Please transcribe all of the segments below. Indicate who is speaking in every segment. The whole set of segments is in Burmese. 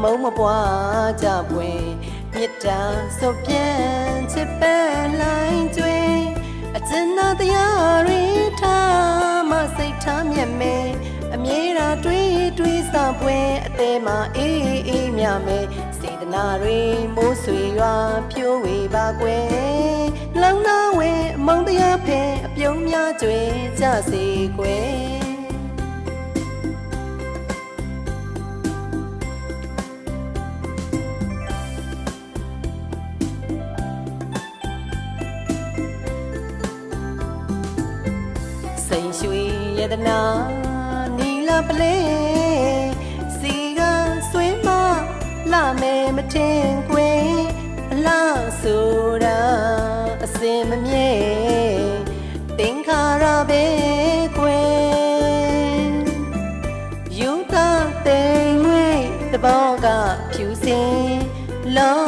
Speaker 1: မုံမပွားကြပွင့်မြစ်တာဆိုပြန်ချစ်ပန်းလိုင်းကျွေးအကျဉ်းသားတရားရီထားမစိတ်ထားမြတ်မဲအမြဲတမ်းတွေးစပွဲအသေးမှအေးမြမဲစေတနာတွေမိုးဆွေရွာဖြိုးဝေပါကွယ်လောင်နာဝဲအမုံတရားဖဲအပြုံးများကျွေကြစေကွယ်စိန်ရွှေရတနာနီလာပလဲစီကဆွေးမလာမဲမထင်ကွယ်အလားဆိုတာအစင်မမြဲသင်္ခါရပဲကွယ်ယူတာတိမ်ငွေတဘောကဖြူစင်လော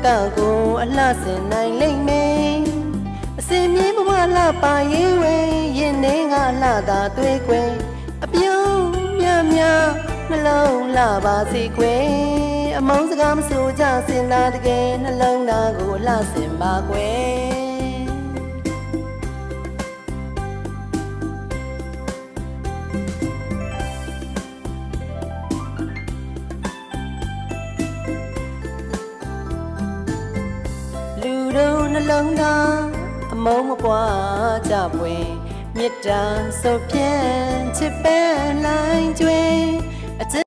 Speaker 1: ကကိုအလှဆင်နိုင်လိမ့်မယ်အစင်မြင်းဘဝလာပါရေးဝဲရင်နေငါလာသာသွေးကွယ်အပြုံးမြနှလုံးလာပါစေကွယ်အမုန်းစကားမဆိုကြစင်သာတကယ်နှလုံးသားကိုအလှဆင်ပါကွယ်လူတို့နှလုံးသားအမုန်းမပွားကြပွင့်မြစ်တာဆိုပြန်ချစ်ပန်းလိုင်းကျွေးအကျ